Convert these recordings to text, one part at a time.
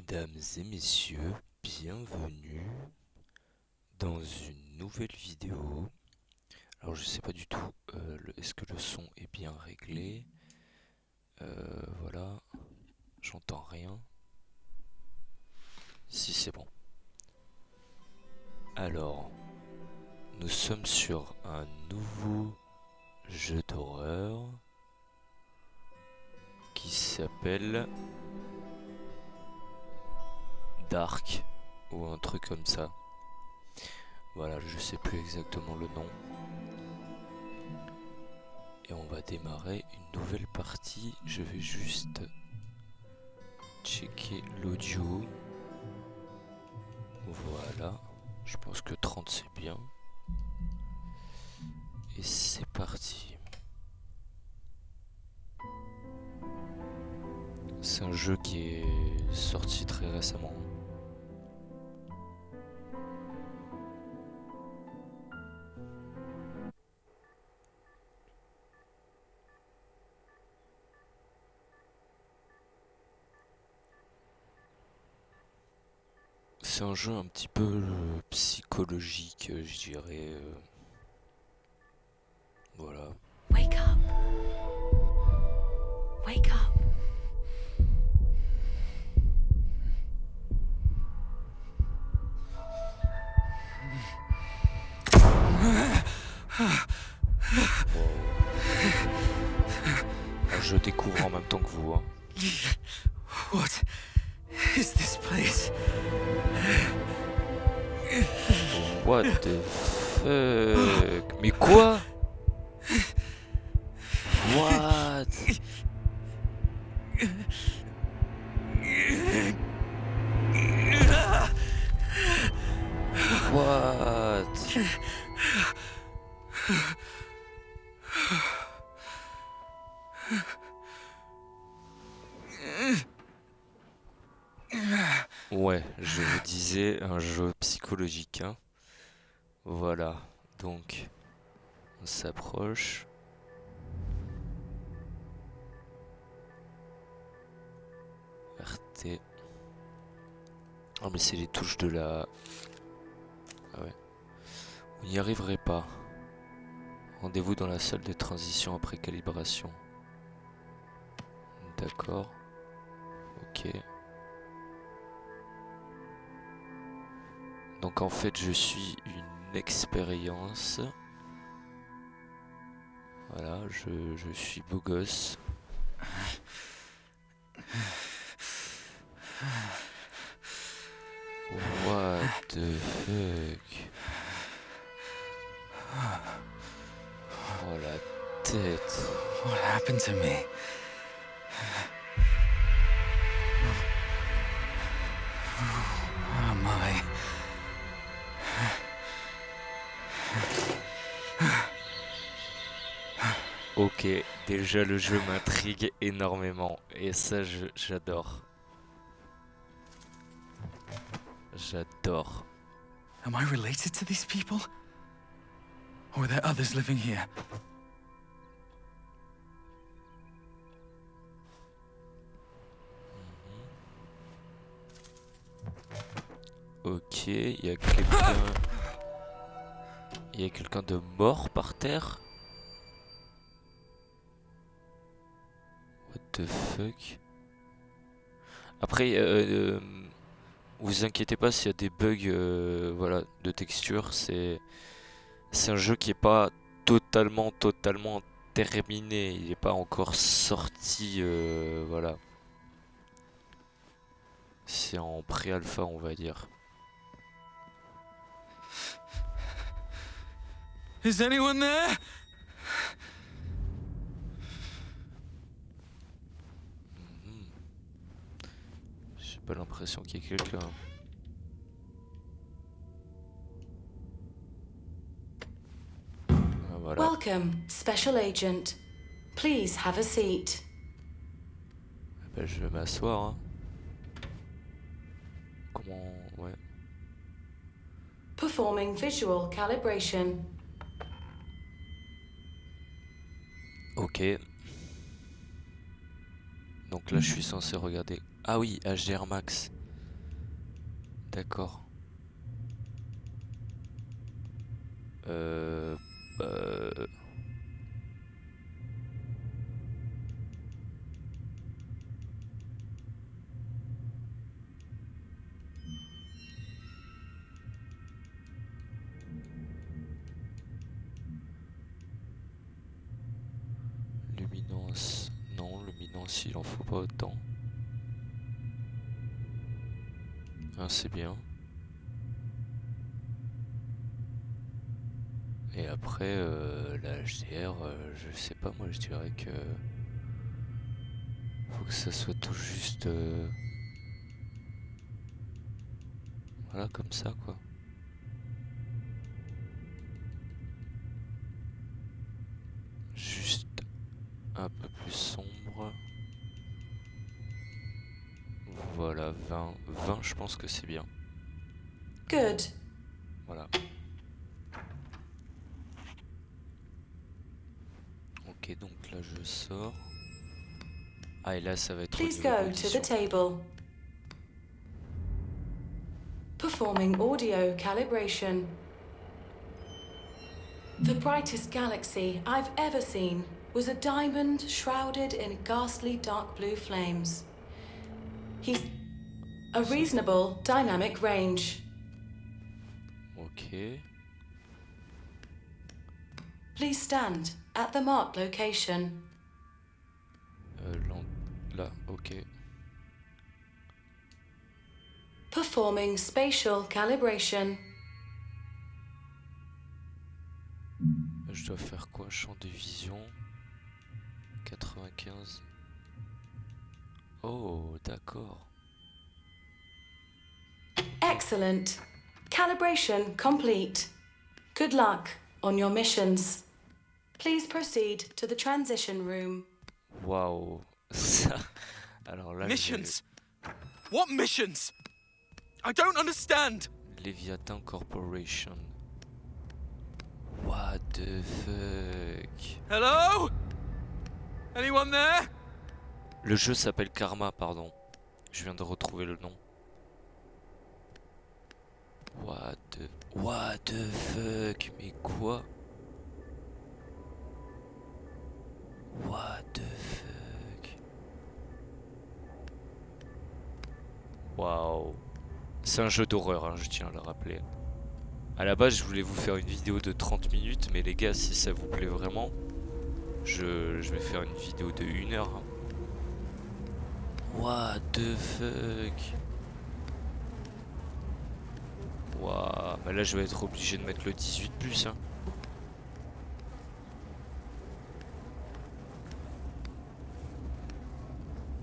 Mesdames et messieurs, bienvenue dans une nouvelle vidéo. Alors je sais pas du tout, est-ce que le son est bien réglé? Voilà, j'entends rien. Si c'est bon. Alors, nous sommes sur un nouveau jeu d'horreur qui s'appelle Dark ou un truc comme ça. Voilà, je sais plus exactement le nom. Et on va démarrer une nouvelle partie. Je vais juste checker l'audio. Voilà, je pense que 30 c'est bien. Et c'est parti. C'est un jeu qui est sorti très récemment. C'est un jeu un petit peu psychologique, je dirais. Voilà. Wake up. Wake up. Alors, je découvre en même temps que vous. Hein. What is this place? What the fuck? Mais quoi? What? What? Ouais, je vous disais un jeu psychologique. Hein. Voilà, donc on s'approche. RT. Oh mais c'est les touches de la... Ah ouais. Vous n'y arriverez pas. Rendez-vous dans la salle de transition après calibration. D'accord. Ok. Donc en fait je suis une expérience. Voilà, je suis beau gosse. What the fuck? Oh la tête. What happened to me? Where am I? Ok, déjà le jeu m'intrigue énormément et ça j'adore. J'adore. Am I related to these people? Or are there others living here? Ok, il y a quelqu'un... Il y a quelqu'un de mort par terre. What the fuck? Après, vous inquiétez pas s'il y a des bugs voilà, de texture. C'est un jeu qui est pas totalement terminé. Il n'est pas encore sorti. Voilà. C'est en pré-alpha, on va dire. Is anyone there? J'ai pas l'impression qu'il y ait quelqu'un. Ah, voilà. Welcome, Special Agent. Please have a seat. Eh ben, je vais m'asseoir. Hein. Comment... Ouais. Performing visual calibration. Ok. Donc là, je suis censé regarder. Ah oui, HDR Max. d'accord. Euh... bah, luminance. Non, luminance, il en faut pas autant. Ah, c'est bien. Et après, la HDR, je sais pas, moi je dirais que faut que ça soit tout juste, voilà, comme ça, quoi. Juste un peu plus sombre. Voilà, 20. 20, je pense que c'est bien. Good. Voilà. Ok, donc là je sors. Ah, et là ça va être au Please niveau de go to the l'audition. table. Performing audio calibration. The brightest galaxy I've ever seen was a diamond shrouded in ghastly dark blue flames. He's a reasonable dynamic range. Ok. Please stand at the marked location. Là, ok. Performing spatial calibration. Je dois faire quoi? Champ de vision. 95. Oh, d'accord. Excellent. Calibration complete. Good luck on your missions. Please proceed to the transition room. Waouh. Ça. Alors là, Missions? What missions? I don't understand. Leviathan Corporation. What the fuck? Hello? Anyone there? Le jeu s'appelle Karma, pardon. Je viens de retrouver le nom. What the fuck? Mais quoi? What the fuck? Waouh. C'est un jeu d'horreur, hein, je tiens à le rappeler. À la base, je voulais vous faire une vidéo de 30 minutes, mais les gars, si ça vous plaît vraiment, je vais faire une vidéo de 1 heure. Hein. What the fuck? Waouh, bah là je vais être obligé de mettre le 18+. Hein.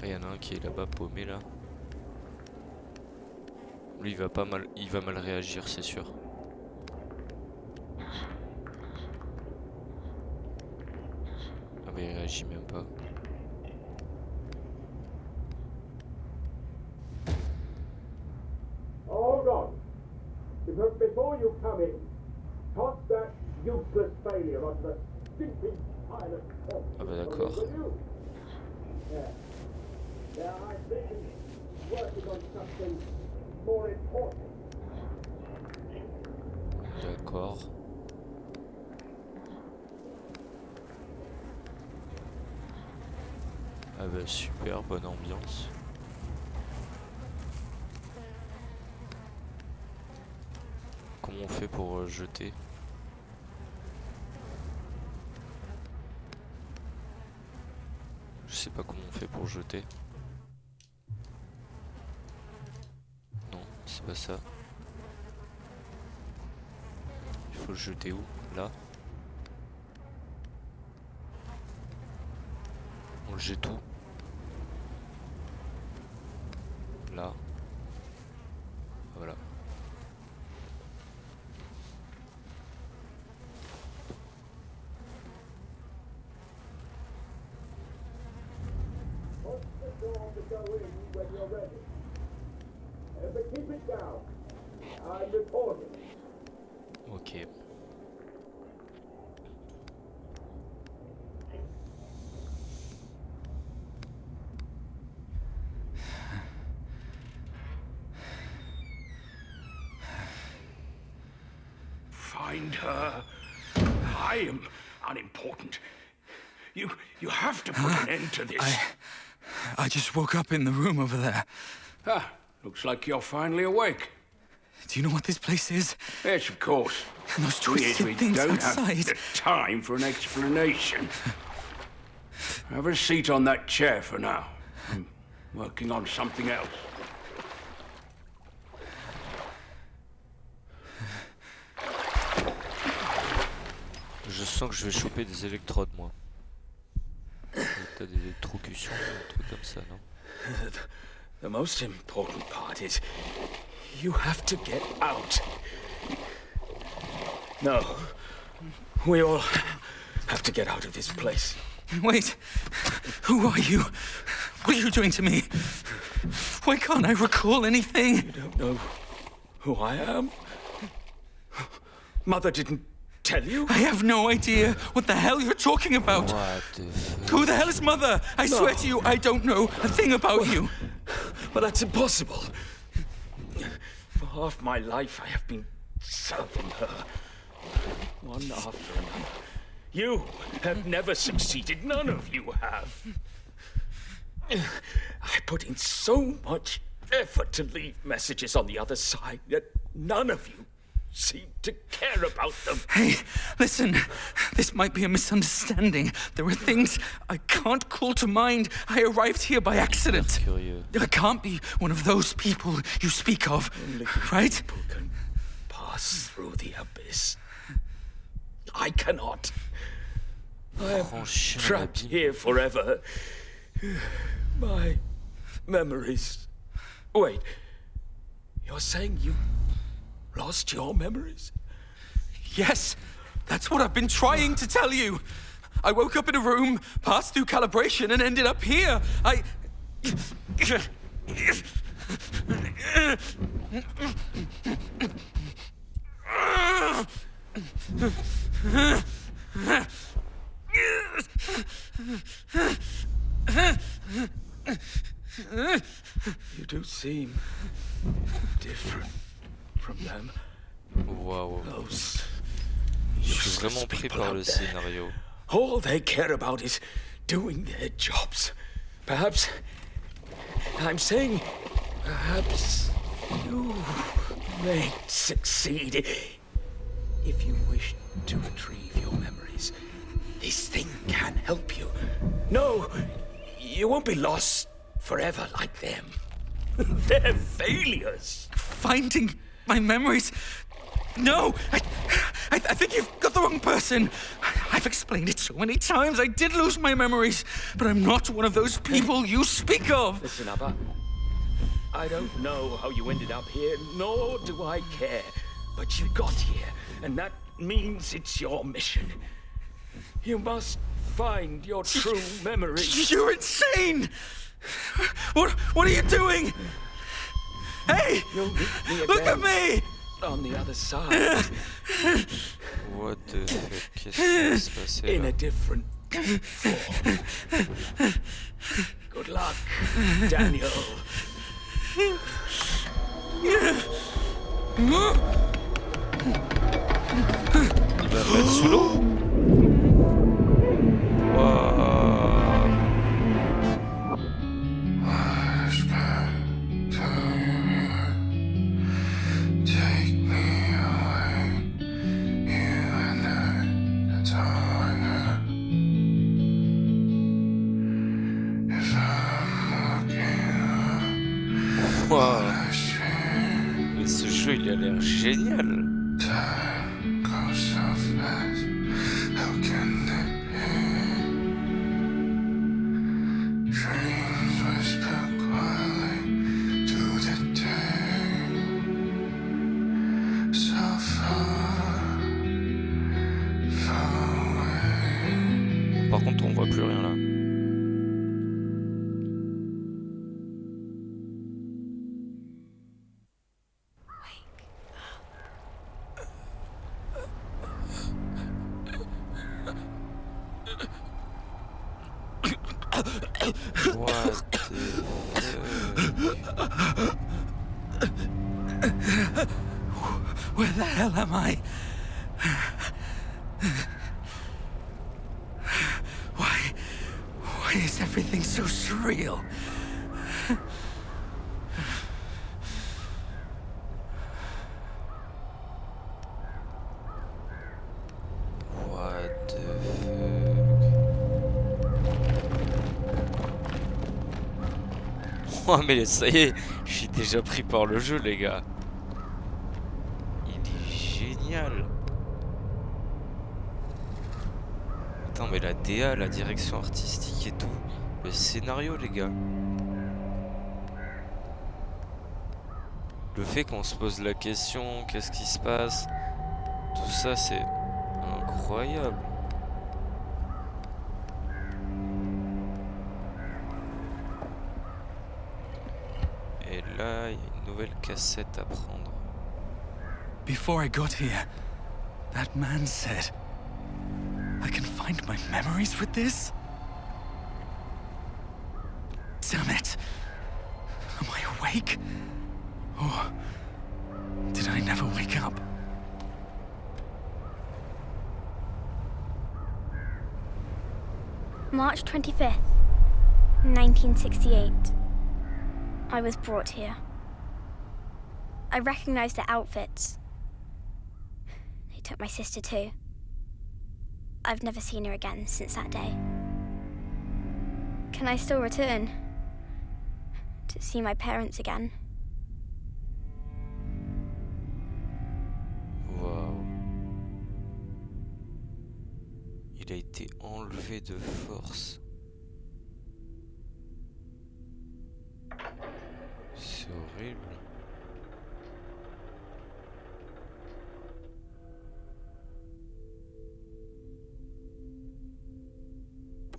Ah, y en a un qui est là-bas paumé là. Lui il va mal réagir, c'est sûr. Ah mais il réagit même pas. Hold on. Because before you come in, toss that useless failure onto the stinking pilot corpse. Ah bah d'accord. There. There I've been working on something more important. D'accord. Ah bah super, bonne ambiance. Comment on fait pour jeter? Je sais pas comment on fait pour jeter. Non, c'est pas ça. Il faut le jeter où? Là? On le jette où? Là. Voilà. Watch the door to go in when you're ready. But keep it down. I'm reporting. Ok. find her. I am unimportant. You have to put an end to this. I just woke up in the room over there. Ah, looks like you're finally awake. Do you know what this place is? Yes, of course. And those We twisted things don't outside. have the time for an explanation. Have a seat on that chair for now. I'm working on something else. Je sens que je vais choper des électrodes, moi. T'as des électrocutions, un truc comme ça, non? The most important part is you have to get out. No. We all have to get out of this place. Wait. Who are you? What are you doing to me? Why can't I recall anything? You don't know who I am? Mother didn't tell you? I have no idea what the hell you're talking about. What the fuck? Who the hell is Mother? I swear to you, I don't know a thing about you. But that's impossible. For half my life, I have been serving her. One after another. You have never succeeded. None of you have. I put in so much effort to leave messages on the other side, yet none of you seem to care about them. Hey, listen. This might be a misunderstanding. There are things I can't call to mind. I arrived here by accident. Curieux. I can't be one of those people you speak of, Only right? people can pass through the abyss. I cannot. I am Franchir trapped l'abîme. here forever. My memories. Wait, you're saying you lost your memories? Yes, that's what I've been trying to tell you. I woke up in a room, passed through calibration, and ended up here. You do seem different from them. Waouh. Those Je suis useless vraiment pris people par out le there. scénario. All they care about is doing their jobs. Perhaps, I'm saying, perhaps you may succeed if you wish to retrieve your memories. This thing can help you. No, you won't be lost forever like them. They're failures. Finding my memories. No, I think you've got the wrong person. I've explained it so many times. I did lose my memories, but I'm not one of those people you speak of. Listen, Abba. I don't know how you ended up here, nor do I care. But you got here, and that means it's your mission. You must find your true memories. You're insane! What are you doing? Hey! You'll meet me Look at again me! on the other side, What the fuck? Qu'est-ce qui va se passer in là? a different form. Good luck, Daniel. Il va me mettre sous l'eau? Waouh. Take me away, you and I, that's all I got. If I'm looking up, Waouh. I see Mais ce jeu il a l'air génial. time goes so fast. How can it be? Dreams whisper quietly to the day. So far, far away. Par contre on voit plus rien là. What the fuck? Where the hell am I? real. What the fuck? Oh mais ça y est, je suis déjà pris par le jeu les gars. Il est génial. Attends mais la DA, la direction artistique et tout, le scénario les gars. Le fait qu'on se pose la question, qu'est-ce qui se passe, tout ça c'est incroyable. Et là, il y a une nouvelle cassette à prendre. Before I got here, that man said, I can find my memories with this? Damn it. Am I awake? Or did I never wake up? March 25th, 1968. I was brought here. I recognized their outfits. They took my sister too. I've never seen her again since that day. Can I still return? To see my parents again? Waouh. Il a été enlevé de force. C'est horrible.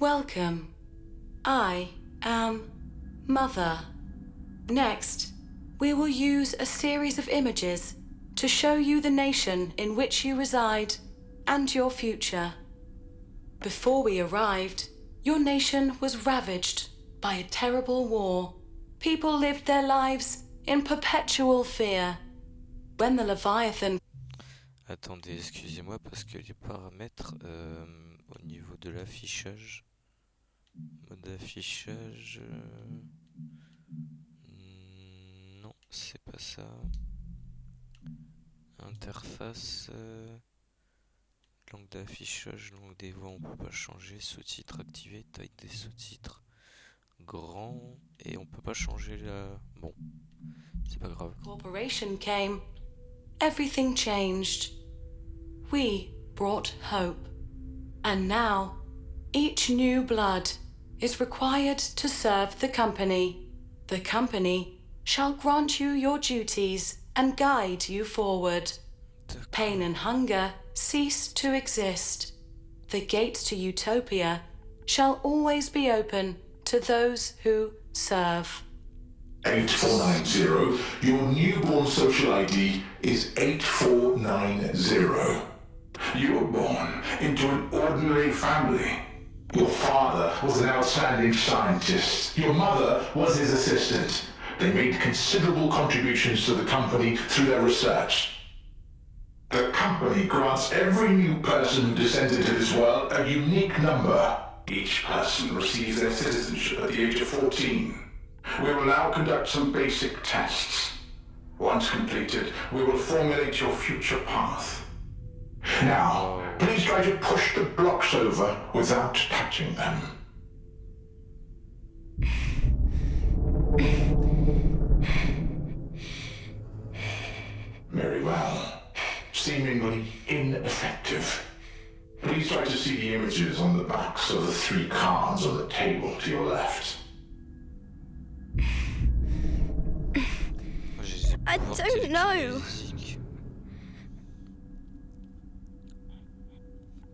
Welcome. I am Mother. Next, we will use a series of images to show you the nation in which you reside and your future. Before we arrived, your nation was ravaged by a terrible war. People lived their lives in perpetual fear. When the Leviathan... Attendez, excusez-moi parce que les paramètres au niveau de l'affichage. Mode affichage. Non, c'est pas ça. Interface. Langue d'affichage, langue des voix, on peut pas changer. Sous-titres activés, taille des sous-titres. Grand. Et on peut pas changer la. Bon, c'est pas grave. Corporation came, everything changed. We brought hope. And now, each new blood is required to serve the company. The company shall grant you your duties and guide you forward. Pain and hunger cease to exist. The gates to utopia shall always be open to those who serve. 8490. Your newborn social ID is 8490. You were born into an ordinary family. Your father was an outstanding scientist. Your mother was his assistant. They made considerable contributions to the company through their research. The company grants every new person who descends into this world a unique number. Each person receives their citizenship at the age of 14. We will now conduct some basic tests. Once completed, we will formulate your future path. Now, please try to push the blocks over without touching them. Very well. Seemingly ineffective. Please try to see the images on the backs of the 3 cards on the table to your left. I don't know.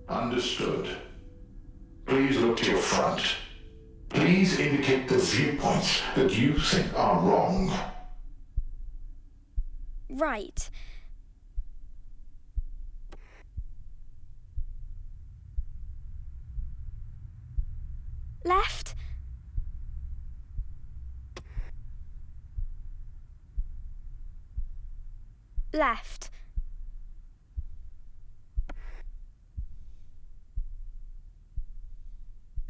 Understood. Please look to your front. Please indicate the viewpoints that you think are wrong. Right. Left. Left.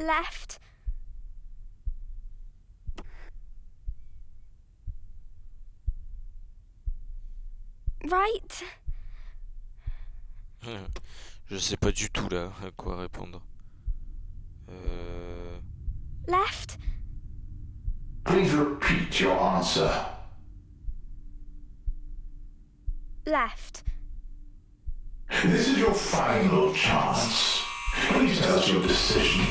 Left. Right? Je sais pas du tout là à quoi répondre. Left? Please repeat your answer. Left. This is your final chance. Please tell us your decision.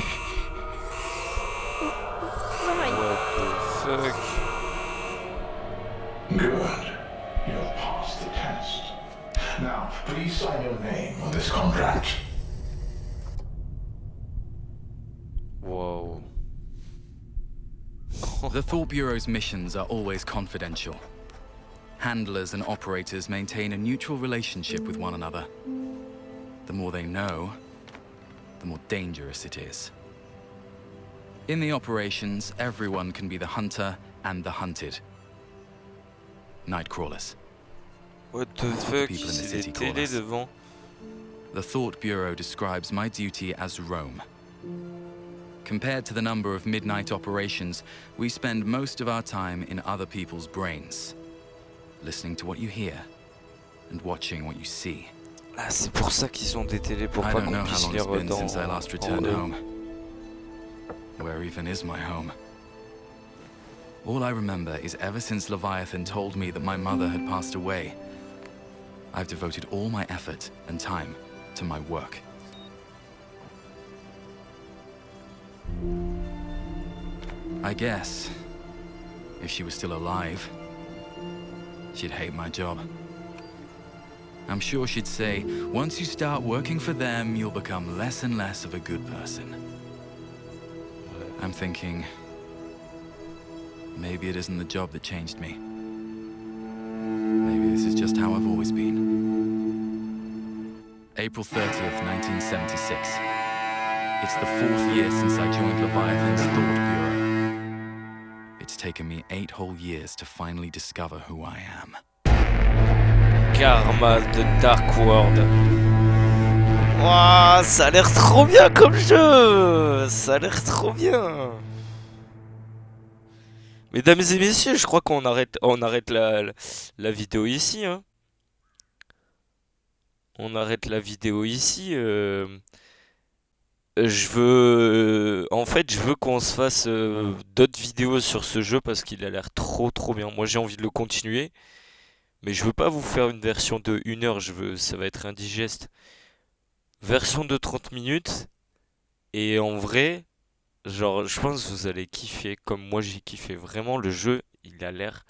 Right. What the fuck? Good. You have passed the test. Now, please sign your name on this contract. Wow. The Thought Bureau's missions are always confidential. Handlers and operators maintain a neutral relationship with one another. The more they know, the more dangerous it is. In the operations, everyone can be the hunter and the hunted. Nightcrawlers. What the That's what fuck? people in the C'est city des call télés us. devant. The Thought Bureau describes my duty as roam. Compared to the number of midnight operations, we spend most of our time in other people's brains, listening to what you hear and watching what you see. Ah, c'est pour ça qu'ils ont des télés pour I pas don't qu'on know how puisse long lire it's been dans. since I last en returned eux. home. Where even is my home? All I remember is ever since Leviathan told me that my mother had passed away, I've devoted all my effort and time to my work. I guess, if she was still alive, she'd hate my job. I'm sure she'd say, once you start working for them, you'll become less and less of a good person. I'm thinking, maybe it isn't the job that changed me. Maybe this is just how I've always been. April 30th, 1976. It's the 4th year since I joined Leviathan's Thought Bureau. It's taken me 8 whole years to finally discover who I am. Karma de Dark World. Ouah, ça a l'air trop bien comme jeu. Ça a l'air trop bien. Mesdames et messieurs, je crois qu'on arrête la vidéo ici. Hein. On arrête la vidéo ici. Je veux qu'on se fasse d'autres vidéos sur ce jeu parce qu'il a l'air trop bien. Moi, j'ai envie de le continuer. Mais je veux pas vous faire une version de 1 heure, ça va être indigeste. Version de 30 minutes. Et en vrai, genre, je pense que vous allez kiffer comme moi j'ai kiffé. Vraiment, le jeu, il a l'air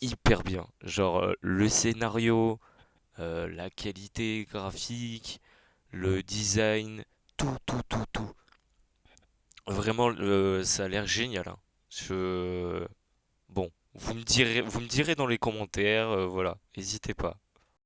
hyper bien. Genre, le scénario, la qualité graphique, le design, tout. Vraiment, ça a l'air génial. Hein. Bon. Vous me direz dans les commentaires, voilà, n'hésitez pas.